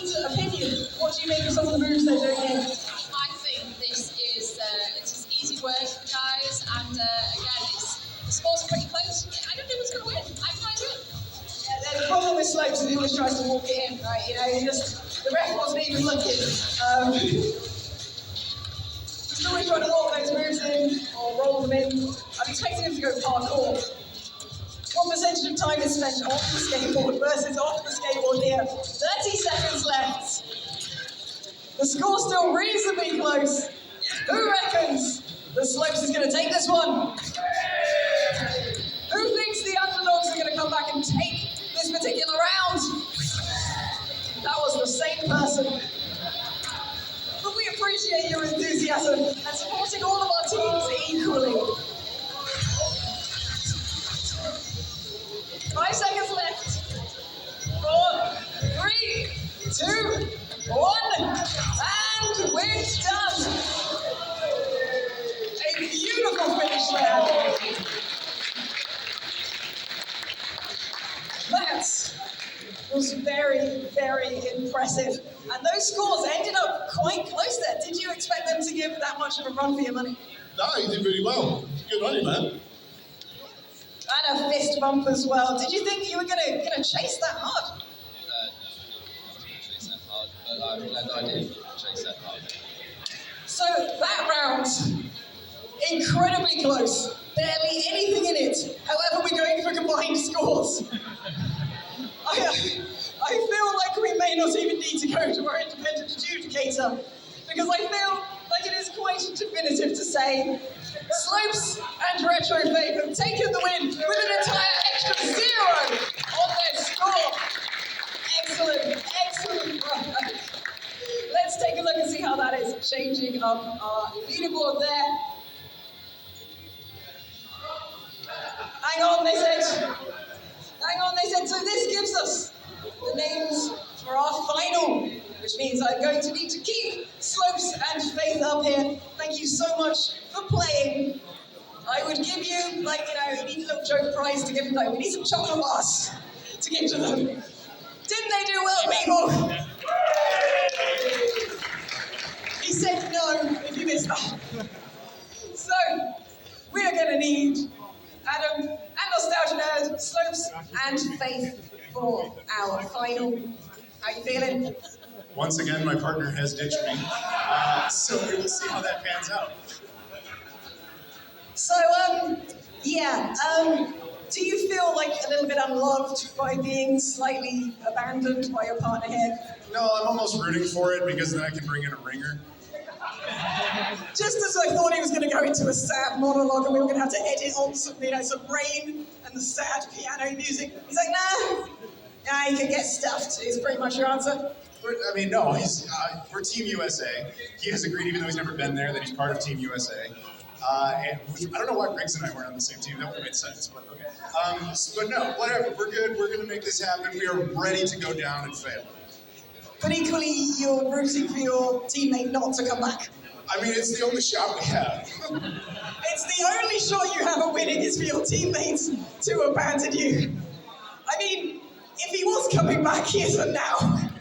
need opinion. What do you make of some of the moves they're doing here? I think this is it's just easy work for the guys, and again, the sport's pretty close. I don't know who's going to win. I have no idea. Yeah, the problem with slopes is he always tries to walk it in, right? You know, the ref wasn't even looking. He's always trying to walk those moves in or roll them in. I'm expecting him to go parkour. What percentage of time is spent off the skateboard versus off the skateboard here? 30 seconds left. The score's still reasonably close. Who reckons the slopes is going to take this one? Who thinks the underdogs are going to come back and take this particular round? That was the same person. But we appreciate your enthusiasm and supporting all of our teams equally. 5 seconds left. 4, 3, 2, 1, and we're done. A beautiful finish there. That was very, very impressive. And those scores ended up quite close there. Did you expect them to give that much of a run for your money? No, you did really well. Good on you, man. And a fist bump as well. Did you think you were gonna chase that hard? No, I wasn't going to chase that hard, but I'm glad that I did chase that hard. So that round, incredibly close. Barely anything in it. However, we're going for combined scores. I feel like we may not even need to go to our independent adjudicator, because I feel like it is quite definitive to say Slopes and Retro Faith have taken the win with an entire extra 0 on their score. Excellent, excellent work. Let's take a look and see how that is changing up our leaderboard there. Hang on, they said. Hang on, they said. So this gives us the names for our final, which means I'm going to need to keep Slopes and Faith up here. Thank you so much for playing. I would give you, like, you know, you need a little joke prize to give them. Like, we need some chocolate bars to give to them. Didn't they do well, people? He said no, if you missed that. So, we are going to need Adam and Nostalgia Nerd, Slopes and Faith for our final. How you feeling? Once again, my partner has ditched me, so we will see how that pans out. So, do you feel like a little bit unloved by being slightly abandoned by your partner here? No, I'm almost rooting for it because then I can bring in a ringer. Just as I thought he was going to go into a sad monologue and we were going to have to edit on some, you know, some rain and the sad piano music, he's like, nah, you can get stuffed, is pretty much your answer. I mean, no, he's for Team USA. He has agreed, even though he's never been there, that he's part of Team USA. And which, I don't know why Briggs and I weren't on the same team. That would have made sense, but okay. But no, whatever. We're good. We're going to make this happen. We are ready to go down and fail. But equally, you're rooting for your teammate not to come back. I mean, it's the only shot we have. It's the only shot you have at winning is for your teammates to abandon you. I mean, if he was coming back, he isn't now.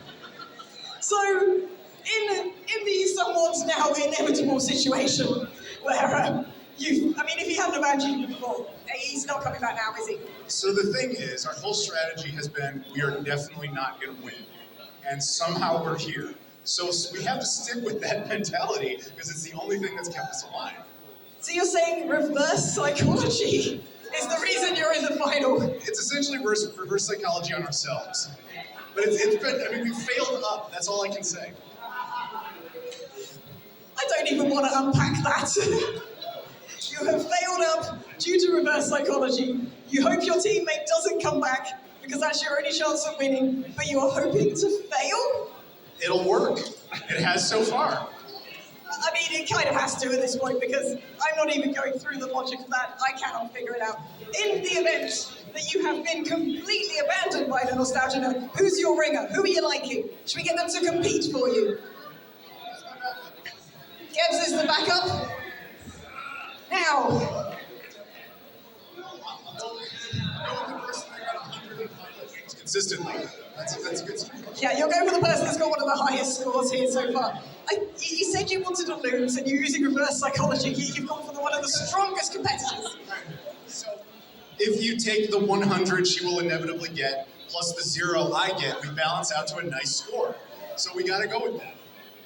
So, in the somewhat now inevitable situation where if he hadn't abandoned you before, he's not coming back now, is he? So the thing is, our whole strategy has been, we are definitely not going to win. And somehow we're here. So we have to stick with that mentality because it's the only thing that's kept us alive. So you're saying reverse psychology is the reason you're in the final? It's essentially reverse psychology on ourselves. But it's been, I mean, we failed up. That's all I can say. I don't even want to unpack that. You have failed up due to reverse psychology. You hope your teammate doesn't come back because that's your only chance of winning, but you are hoping to fail? It'll work. It has so far. I mean, it kind of has to at this point because I'm not even going through the logic of that. I cannot figure it out. In the event that you have been completely abandoned by the Nostalgia Nerd, who's your ringer? Who are you liking? Should we get them to compete for you? Gebs is the backup. Now. Consistently. That's a good score. Yeah, you'll go for the person that's got one of the highest scores here so far. You said you wanted to lose, and you're using reverse psychology. You've gone for one of the strongest competitors. So, if you take the 100 she will inevitably get, plus the 0 I get, we balance out to a nice score. So we gotta go with that.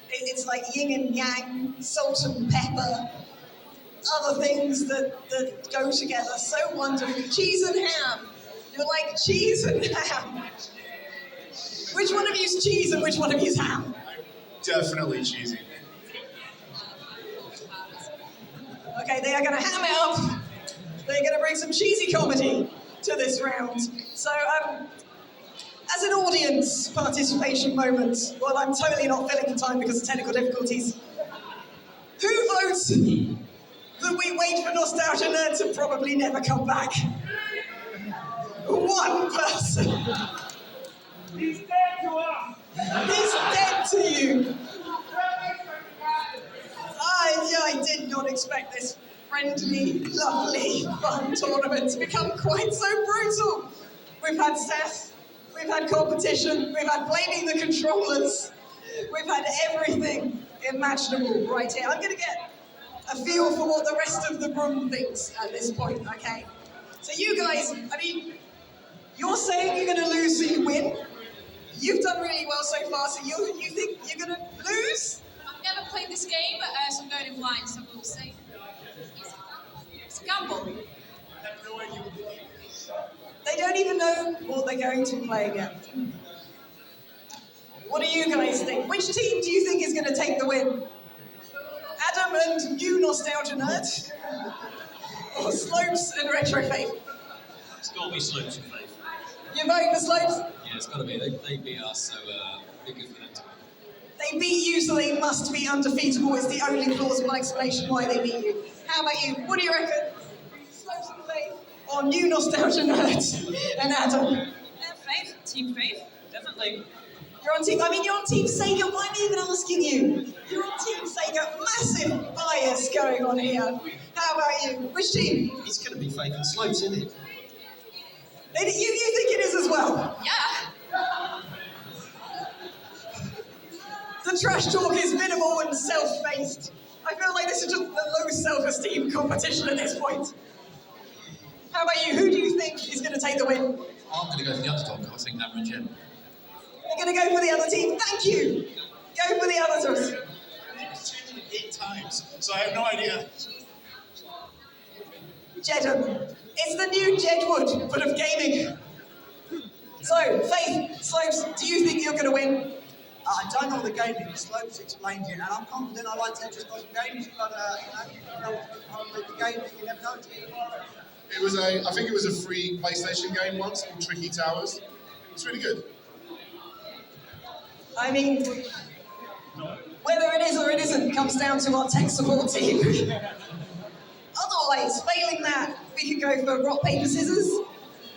It's like yin and yang, salt and pepper, other things that go together so wonderfully. Cheese and ham. You're like cheese and ham. Which one of you's cheese and which one of you's ham? Definitely cheesy. Okay, they are going to ham it up. They're going to bring some cheesy comedy to this round. So, as an audience participation moment, well, I'm totally not filling the time because of technical difficulties. Who votes that we wait for Nostalgia Nerd to probably never come back? One person. He's dead to us! He's dead to you. I did not expect this friendly, lovely, fun tournament to become quite so brutal. We've had Seth, we've had competition, we've had blaming the controllers, we've had everything imaginable right here. I'm going to get a feel for what the rest of the room thinks at this point, okay? So you guys, I mean, you're saying you're going to lose so you win? You've done really well so far, so you think you're going to lose? I've never played this game, so I'm going in blind, so we'll see. It's a gamble. I have no idea what the game is. They don't even know what they're going to play again. What do you guys think? Which team do you think is going to take the win? Adam and you, Nostalgia Nerd? Or Slopes and Retro Faith? It's got to be Slopes and Faith. You vote for Slopes? Yeah, it's got to be. They beat us, so be good for them to win. They beat you, so they must be undefeatable. It's the only plausible explanation why they beat you. How about you? What do you reckon? Slopes and Faith? Or new Nostalgia Nerd and Adam? Faith, Team Faith, definitely. You're on Team Sega. Why am I even asking you? You're on Team Sega. Massive bias going on here. How about you? Which team? It's going to be Faith and Slopes, isn't it? You think it is as well? Yeah. The trash talk is minimal and self-based. I feel like this is just a low self-esteem competition at this point. How about you? Who do you think is going to take the win? I'm going to go for the underdog. I think Navra and Jen. You're going to go for the other team. Thank you. Go for the others. It's changed 8 times, so I have no idea. Jedham. It's the new Jedwood, but of gaming. So, Faith, Slopes, do you think you're going to win? I don't know the gaming. Slopes explained it, and I'm confident I like Tetris because of games, but the game, you never know. I think it was a free PlayStation game once called Tricky Towers. It's really good. I mean, whether it is or it isn't comes down to our tech support team. Otherwise, failing that, we could go for rock, paper, scissors,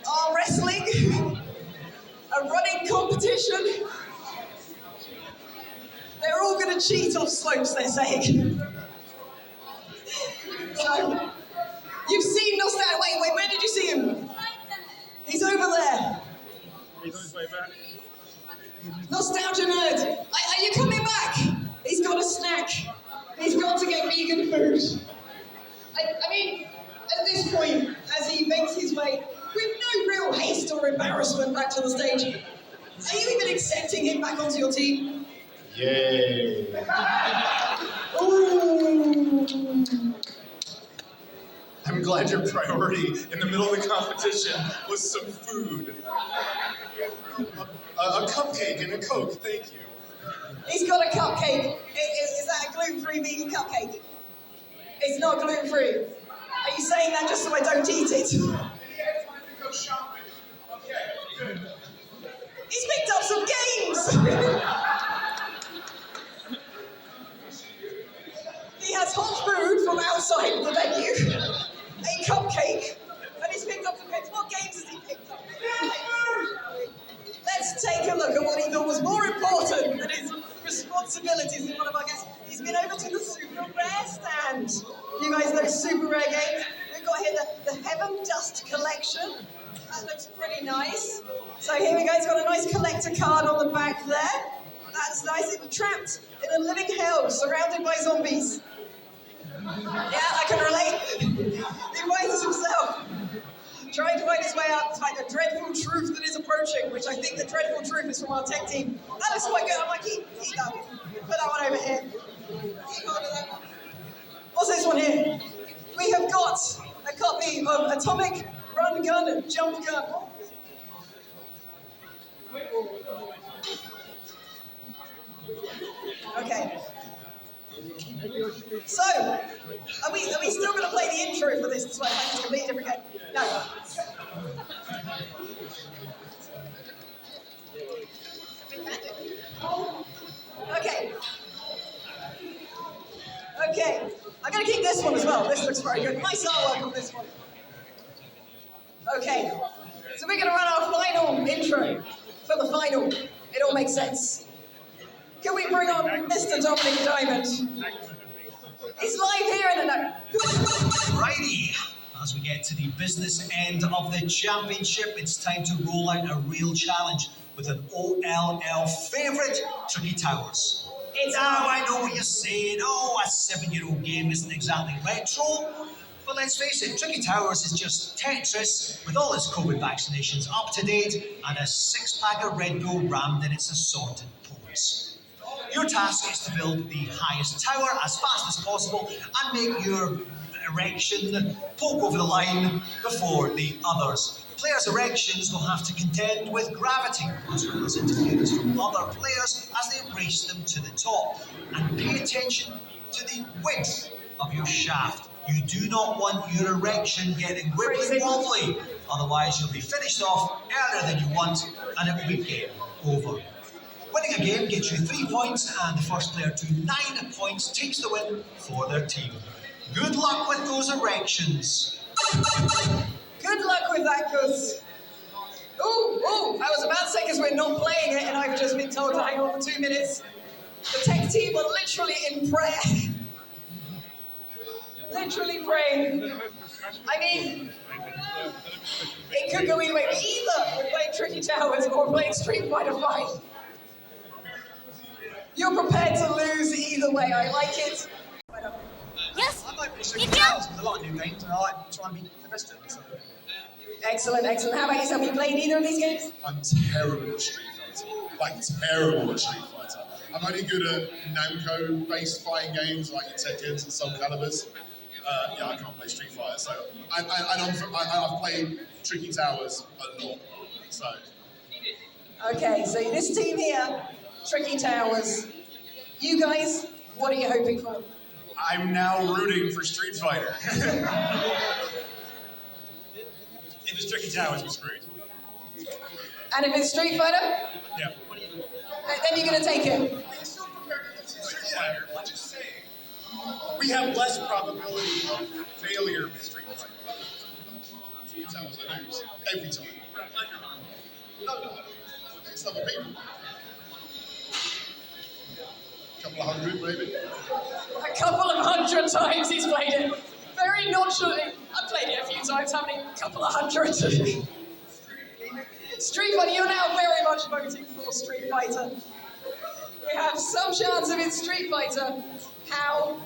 arm wrestling, a running competition. They're all going to cheat off Slopes, they're saying. So, you've seen Nostalgia. Wait, where did you see him? He's over there. He's on his way back. Nostalgia Nerd, are you coming back? He's got a snack. He's got to get vegan food. I mean, at this point, as he makes his way, with no real haste or embarrassment back to the stage, are you even accepting him back onto your team? Yay. Ooh. I'm glad your priority in the middle of the competition was some food. A cupcake and a Coke, thank you. He's got a cupcake. Is that a gluten-free vegan cupcake? It's not gluten-free. Are you saying that just so I don't eat it? He's picked up some games! He has hot food from outside the venue, a cupcake, and he's picked up some games. What games has he picked up? Let's take a look at what he thought was more important than his responsibilities as one of our guests. He's been over to the Super Rare stand. You guys know Super Rare games? We've got got here the Heaven Dust Collection. That looks pretty nice. So here we go, it's got a nice collector card on the back there. That's nice. It's trapped in a living hell, surrounded by zombies. Yeah, I can relate. He finds himself trying to find his way out by the dreadful truth that is approaching, which I think the dreadful truth is from our tech team. That looks quite good. I'm like, keep that one. Put that one over here. Keep hold of that one. What's this one here? We have got a copy of Atomic Run Gun Jump Gun. Okay. So, are we still going to play the intro for this? It's like it's a completely different game. No. Okay. Okay. I'm going to keep this one as well. This looks very good. Nice artwork on this one. Okay. So we're going to run our final intro for the final. It all makes sense. Can we bring on Mr. Dominic Diamond? He's live here in the note. Righty, as we get to the business end of the championship, it's time to roll out a real challenge with an OLL favourite, Tricky Towers. Now I know what you're saying, oh, a 7-year-old game isn't exactly retro, but let's face it, Tricky Towers is just Tetris with all its COVID vaccinations up to date and a 6-pack of Red Bull rammed in its assorted pores. Your task is to build the highest tower as fast as possible and make your erection poke over the line before the others. Players' erections will have to contend with gravity as well as interference from other players as they race them to the top. And pay attention to the width of your shaft. You do not want your erection getting wibbly wobbly, otherwise you'll be finished off earlier than you want and it will be game over. Winning a game gets you 3 points, and the first player to 9 points takes the win for their team. Good luck with those erections. Good luck with that, cuz. Oh, I was about to say because we're not playing it, and I've just been told to hang on for 2 minutes. The tech team are literally in prayer. Literally praying. I mean, it could go either way. Either we're playing Tricky Towers or we're playing Street Fighter 5. You're prepared to lose either way. I like it. Yes. I like Tricky Towers because I like new games and I like to try and be the best at them. So. Excellent, excellent. How about yourself? You played either of these games? I'm terrible at Street Fighter. Like, terrible at Street Fighter. I'm only good at Namco-based fighting games like your Tekkens and Soul Caliburs. Yeah, I can't play Street Fighter, so I've played Tricky Towers a lot. So. Okay, so this team here, Tricky Towers. You guys, what are you hoping for? I'm now rooting for Street Fighter. If it's Tricky Towers, we're screwed. And if it's Street Fighter? Yeah. Then you're going to take it. Street Fighter, I'm just saying. We have less probability of failure with Street Fighter. Street Towers I lose every time. No. It's other people. Couple of hundred, maybe. A couple of 100 times he's played it. Very nonchalantly. I've played it a few times. How many? A couple of 100. Street Fighter, you're now very much voting for Street Fighter. We have some chance of it Street Fighter. How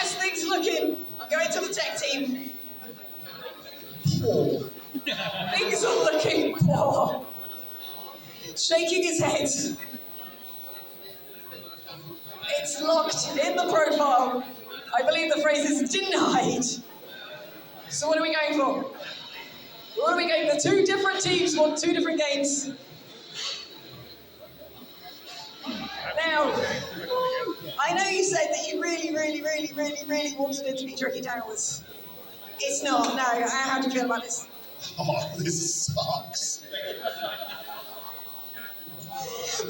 is things looking? I'm going to the tech team. Poor. Things are looking poor. Shaking his head. It's locked in the profile. I believe the phrase is denied. So what are we going for? What are we going for? 2 different teams want 2 different games. Now, I know you said that you really wanted it to be Tricky Towers. It's not, no. How do you feel about this? Oh, this sucks.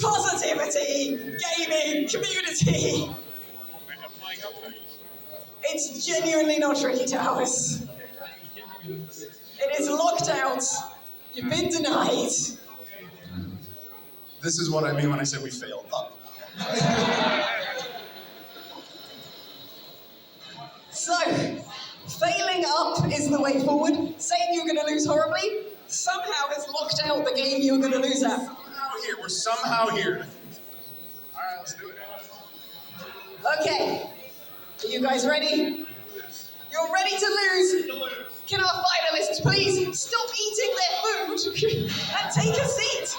Positivity, gaming, community. It's genuinely not Tricky Towers. It is locked out. You've been denied. This is what I mean when I say we failed up. So, failing up is the way Okay, are you guys ready? You're ready to lose? Can our finalists please stop eating their food and take a seat?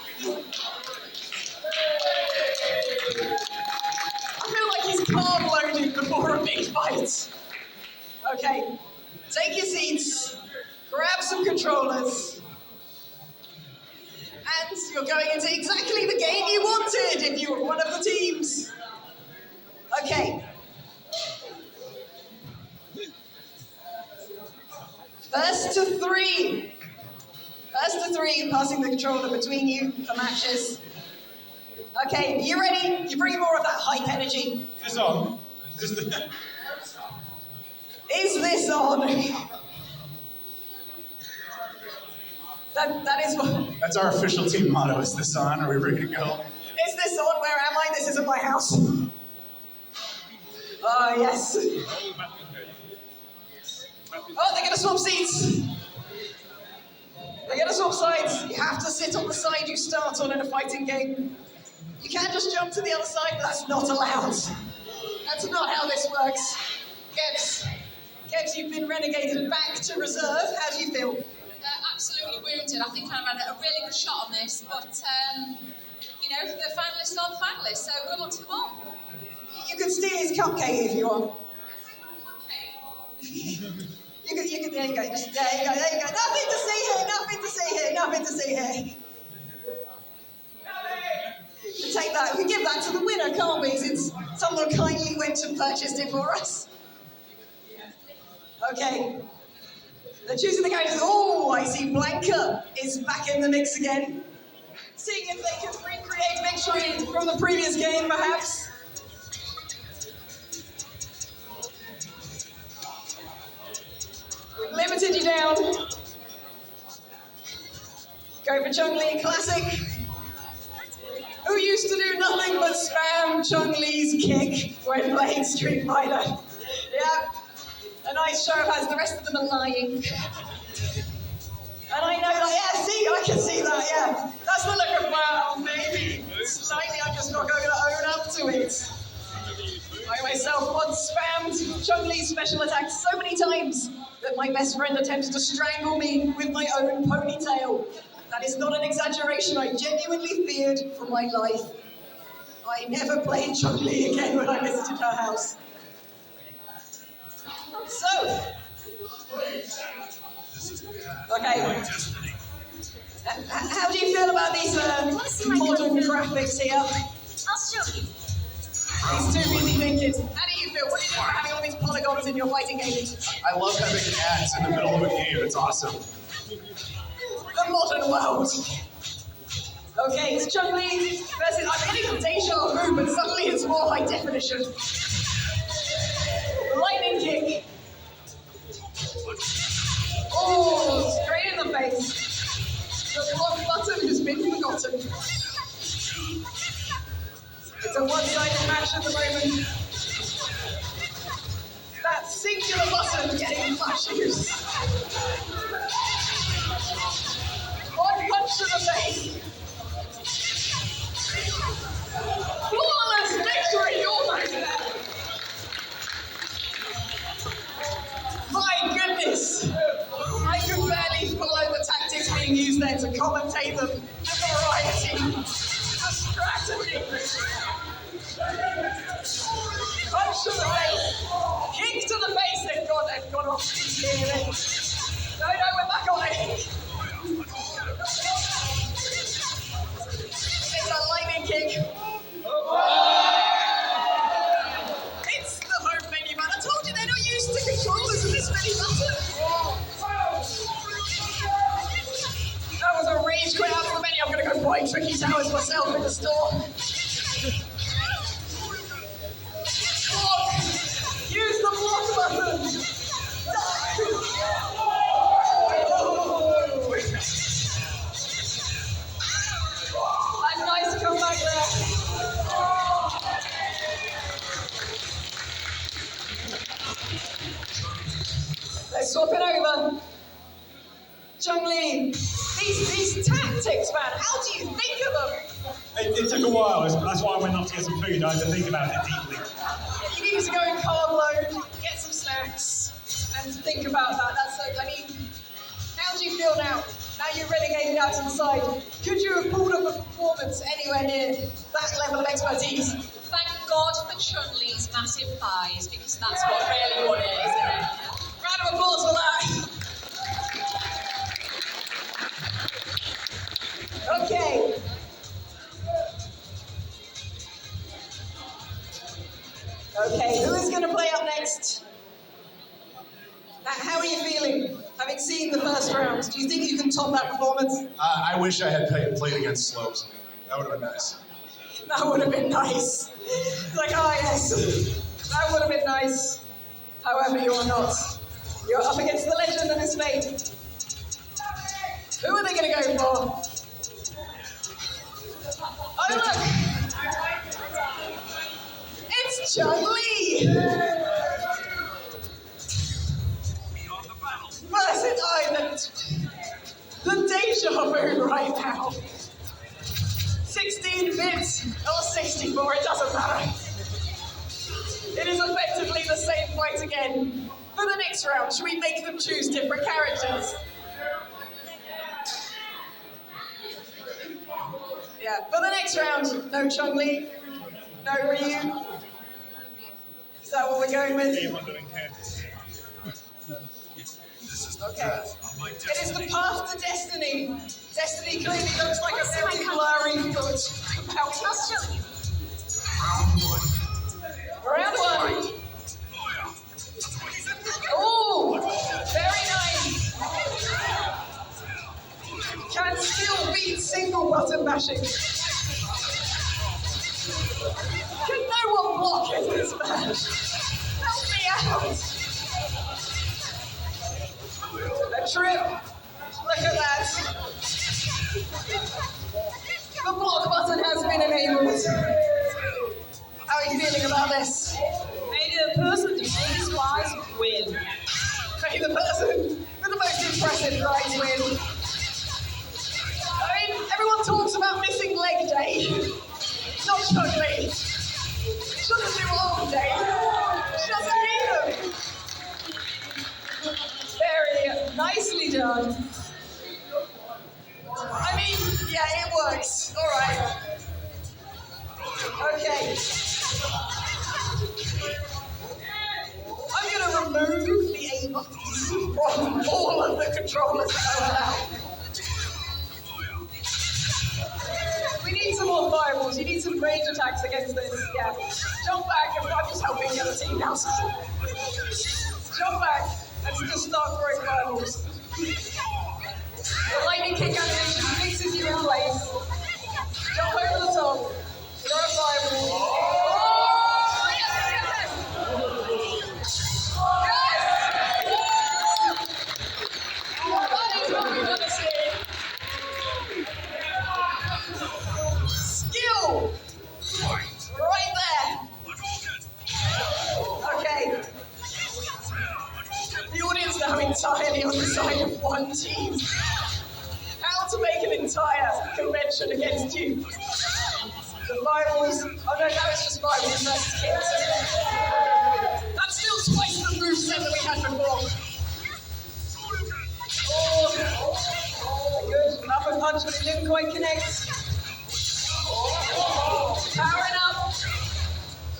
I feel like he's carb loading before a big fight. Okay, take your seats, grab some controllers, and you're going into exactly the game you wanted if you were one of the teams. Okay. First to three, passing the controller between you for matches. Okay, you ready? You bring more of that hype energy. Is this on? Is this on? That is what. That's our official team motto. Is this on? Are we ready to go? Is this on? Where am I? This isn't my house. Oh, yes. Oh, they're gonna swap seats. They're gonna swap sides. You have to sit on the side you start on in a fighting game. You can't just jump to the other side, but that's not allowed. That's not how this works. Kevs, you've been relegated back to reserve. How do you feel? Absolutely wounded. I think I ran a really good shot on this, but you know, the finalists are the finalists, so good luck to them all. You can steal his cupcake if you want. You can, there you go, there you go. Nothing to see here, nothing to see here, nothing to see here. We take that, we give that to the winner, can't we? Since someone kindly went and purchased it for us. Okay. They're choosing the characters. Oh, I see Blanca is back in the mix again. Seeing if they can recreate victory from the previous game, perhaps. We've limited you down. Go for Chun-Li Classic. Who used to do nothing but spam Chun-Li's kick when playing Street Fighter. Yeah. A nice show of hands, the rest of them are lying. And I know that, yeah, see, I can see that, yeah. That's the look of, wow, maybe. Slightly, I'm just not going to own up to it. I myself once spammed Chun-Li's special attack so many times that my best friend attempted to strangle me with my own ponytail. That is not an exaggeration, I genuinely feared for my life. I never played Chun-Li again when I visited her house. So, okay. How do you feel about these modern graphics here? I'll show you. He's too busy thinking. How do you feel? What do you think about having all these polygons in your fighting games? I love having ads in the middle of a game. It's awesome. The modern world. Okay, it's Chun-Li versus. I'm getting deja vu, but suddenly it's more high definition. Lightning kick. Oh, straight in the face. The block button has been forgotten. It's a one-sided match at the moment. That singular button getting much use. One punch to the face. Flawless victory, almost there. My goodness. I could barely follow the tactics being used there to commentate them. The variety, the strategy. Punch to the face, kick to the face. They've gone off here. No, we're back on it. It's a lightning kick. It's the home menu button. I told you they're not used to controllers with this many buttons. That was a rage quit out of the menu. I'm going to go buy Tricky Towers myself in the store. Block. Use the block button. That's nice to come back there. Let's swap it over. Chun-Li, these tactics, man, how do you think of them? It took a while. That's why I went off to get some food. I had to think about it deeply. You need to go and carb load, get some snacks, and think about that. I mean, how do you feel now? Now you're relegated out to the side. Could you have pulled up a performance anywhere near that level of expertise? Thank God for Chun-Li's massive thighs, because that's what really won it, isn't it? Round of applause for that. Okay. Okay, who is going to play up next? How are you feeling, having seen the first round? Do you think you can top that performance? I wish I had played against Slopes. That would have been nice. That would have been nice. It's like, oh yes, that would have been nice. However, you are not. You're up against the legend and his fate. Who are they going to go for? Oh look! It's Chun-Li! Versus the deja vu right now. 16 bits or 64, it doesn't matter. It is effectively the same fight again. For the next round, should we make them choose different characters? Yeah, for the next round, no Chun-Li, no Ryu. Is that what we're going with? Okay. It is the path to destiny. Destiny clearly looks like a very blurry foot. Round one. Oh, very nice. Can still beat single button mashing. Can no one block in this match? Help me out. A trip. Look at that. The block button has been enabled. How are you feeling about this? May the person defeats wise win. May the person with the most impressive prize win. I mean, everyone talks about missing leg day. Not Chun-Li. She doesn't do arm day. She doesn't need them. Very nicely done. I mean, yeah, it works. All right. Okay. I'm going to remove the A buttons from all of the controllers that are allowed. We need some more fireballs. You need some range attacks against this. Yeah. Jump back. I'm just helping the other team now. Jump back. Let's just start throwing fireballs. The lightning kick animation fixes you in place. Jump over the top. Throw a fireball. Oh! Yes, yes, yes! Yes! That is what we want to see. Skill! Right there. Okay. The audience now entirely on the side of one team. How to make an entire convention against you. The finals. Oh no, that was just finals versus kids. That's still twice the moveset that we had before. Oh, good. Upper punch, but it didn't quite connect. Powering up.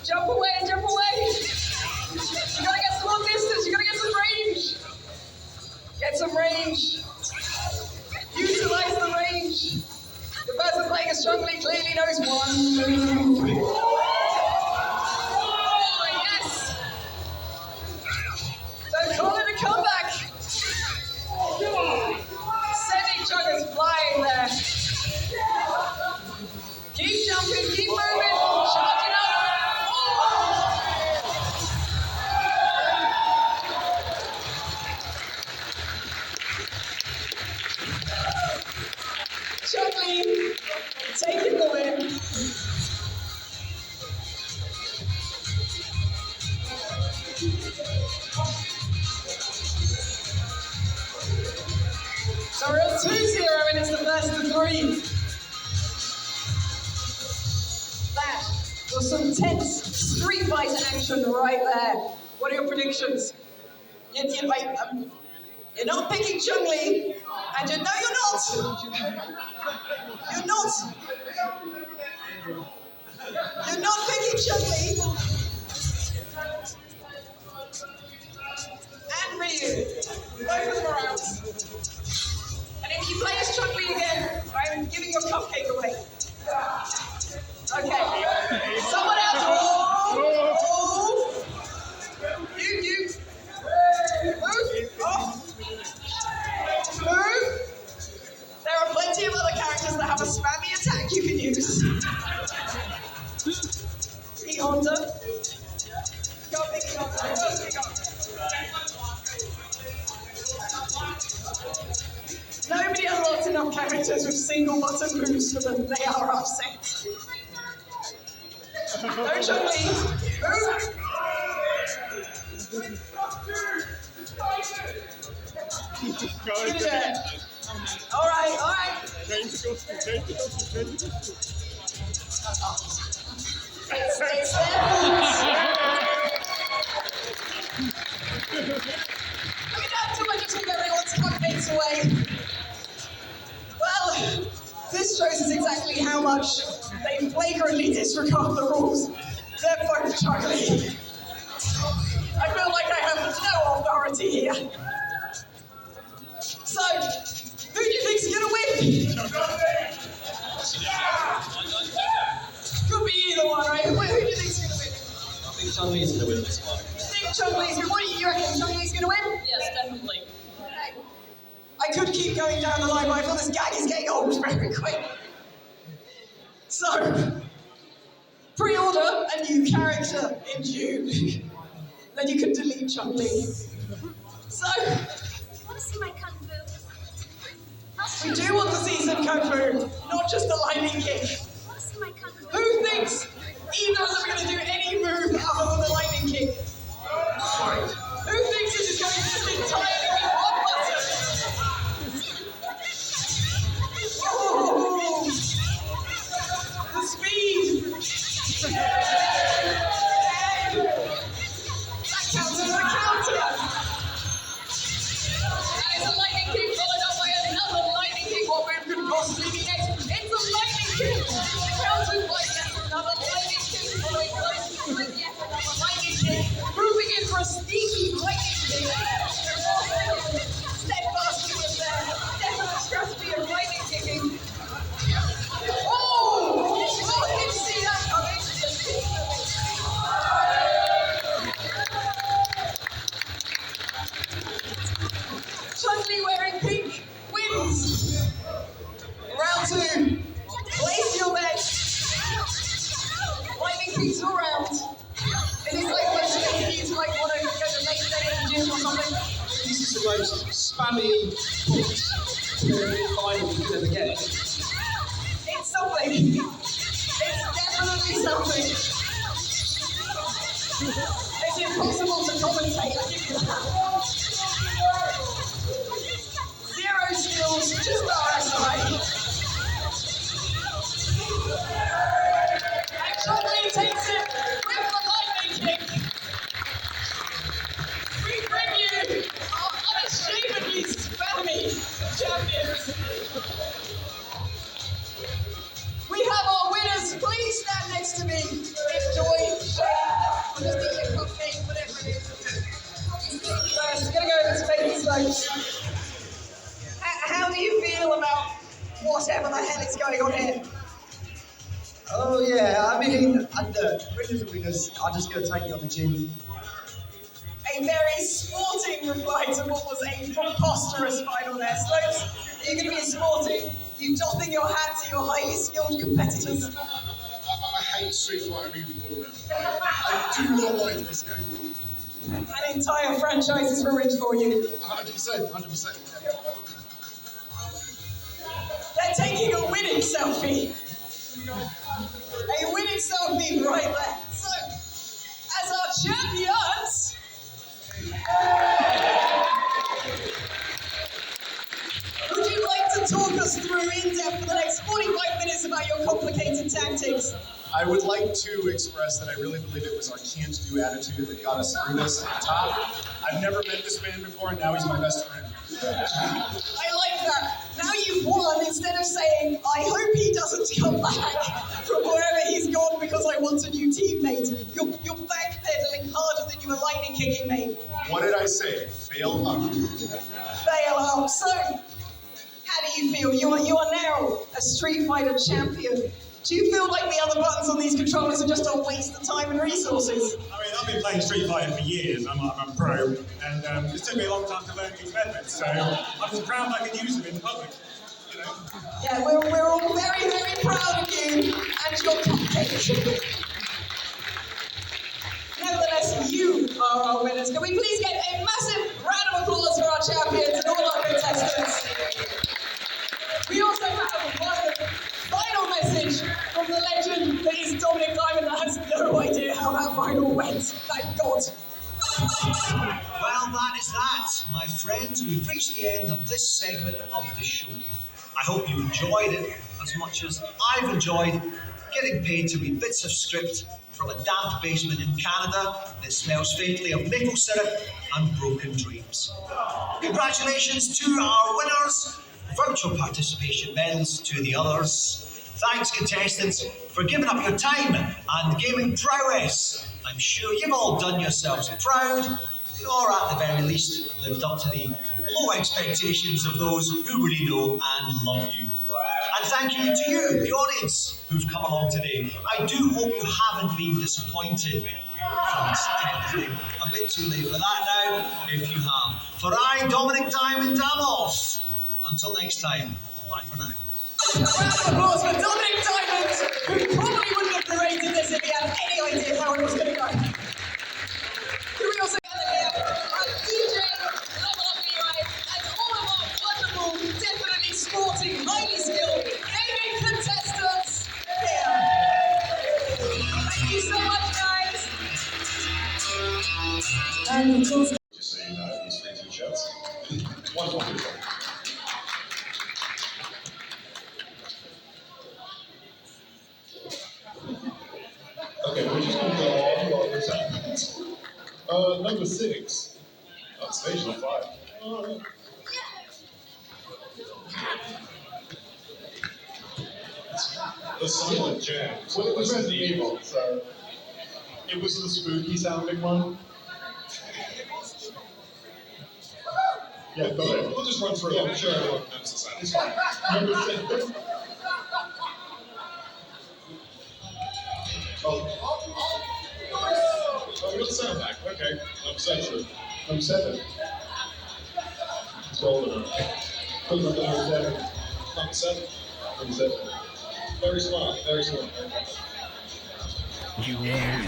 Jump away, jump away. You gotta get some more distance, you gotta get some range. Get some range. Utilize the range. The person playing as Chun-Li clearly knows one move. Oh, yes. Don't call it a comeback. Sending chuggers flying there. Keep jumping, keep moving, charging up. Chun-Li taking the win. So we're at 2-0 and it's the best of 3. was some tense Street Fighter action right there. What are your predictions? You're not picking Chun-Li, and no, you're not. You're not. You're not picking Chun-Li. And Ryu. Both of them are out. And if you play as Chun-Li again, I'm giving your cupcake away. Okay. Someone else. Oh. You. Move. Off. Move. There are plenty of other characters that have a spammy attack you can use. E-Honda. Go big E-Honda. Nobody unlocks enough characters with single button moves for them. They are upset. Don't show me. Move. Give it a All right. It's their fault. I don't do I just give everyone's cupcakes away. Well, this shows us exactly how much they flagrantly disregard the rules. They're both juggling. I feel like I have no authority here. So, who do you think's gonna win? Could be either one, right? Who do you think's gonna win? I think Chun-Li's going to win this one. You think Chun-Li's gonna win? What do you reckon? Chun-Li's gonna win? Yes, definitely. Okay. I could keep going down the line, but I feel this gag is getting old very quick. So, pre-order a new character in June. Then you can delete Chun-Li. So, Want to see my kung fu? we do want to see some Kung Fu, not just the lightning kick. Want to see my kung fu? Who thinks either of them are going to do any move other than the lightning kick? Who thinks this is going to just entirely be one button? Oh, the speed! That counts as a counter! And it's a lightning kick followed up by another lightning kick. What move could possibly be next? It's a lightning kick. Countered by yet another lightning kick. Following closely with yet another lightning kick. Moving in for a sneaky lightning kick. Steadfastly with their definite strategy of lightning kicking. Oh! Oh, didn't see that coming. Chun-Li wearing pink wins. Round two. Place your bets. Lightning kicks all round. Is this like when you like want to go to late day in the gym or something? This is the most spammy points final you could ever get. It's something. It's definitely something. It's impossible to commentate, I give you that. Zero skills, just RSI. And Chun-Li takes it with the lightning kick. We bring you our unashamedly spammy champions. We have our winners. Please stand next to me. Enjoy, shake, just eat your cupcake, whatever it is. First, gonna go with Space Slopes. How do you feel about whatever the hell is going on here? Oh yeah, I mean, winners are winners. I'm just going to take you on the chin. A very sporting reply to what was a preposterous final there. Slopes, are you going to be sporting? You doffing your hat to your highly skilled competitors? I hate Street Fighter moving all of them. I do not like this game. An entire franchise is ruined for you. 100%, 100%. They're taking a winning selfie. A winning selfie right there. So, as our champions, would you like to talk us through in depth for the next 45 minutes about your complicated tactics? I I would like to express that I really believe it was our can't-do attitude that got us through this to the top. I've never met this man before, and now he's my best friend. I like that. Now you've won, instead of saying, I hope he doesn't come back from wherever he's gone because I want a new teammate. You're backpedaling harder than you were lightning kicking me. What did I say? Fail up. Fail up. So, how do you feel? You are now a Street Fighter champion. Do you feel like the other buttons on these controllers are just a waste of time and resources? I mean, I've been playing Street Fighter for years. I'm a pro, and it took me a long time to learn these methods. So I'm just proud I can use them in public. You know. Yeah, we're all very, very proud of you and your cupcake. Nevertheless, you are our winners. Can we please get a massive round of applause for our champions and all our contestants? We also have one final message from the legend that is Dominic Diamond that has no idea how that final went. Thank God. Well, that is that, my friends. We've reached the end of this segment of the show. I hope you enjoyed it as much as I've enjoyed getting paid to read bits of script from a damp basement in Canada that smells faintly of maple syrup and broken dreams. Congratulations to our winners. Virtual participation medals to the others. Thanks, contestants, for giving up your time and gaming prowess. I'm sure you've all done yourselves proud, or at the very least, lived up to the low expectations of those who really know and love you. And thank you to you, the audience, who've come along today. I do hope you haven't been disappointed. It's technically a bit too late for that now, if you have. For I, Dominic Diamond, am off. Until next time, bye for now. Round of applause for Dominic Diamond, who probably wouldn't have narrated this if he had any idea how it was going to go. Can we also get our DJ, Level Up wheeeeey, and all of our wonderful, definitely sporting, highly skilled gaming contestants here. Thank you so much, guys. And of course, just so you know, these free t-shirts. Wonderful. Okay, we're just going to go on while this happens. Number 6. Oh, station 5. Oh, yeah. The Silent Jam. Well, it was Resident Evil, so it was the spooky sounding one. Yeah, go ahead. We'll just run through it. I'm sure everyone knows the sound. It's fine. Number 6. Oh, we got the sound back. Okay. Number 7. Number 7. It's golden. Number 7. Number 7. Number 7. Very smart. Very smart. You win.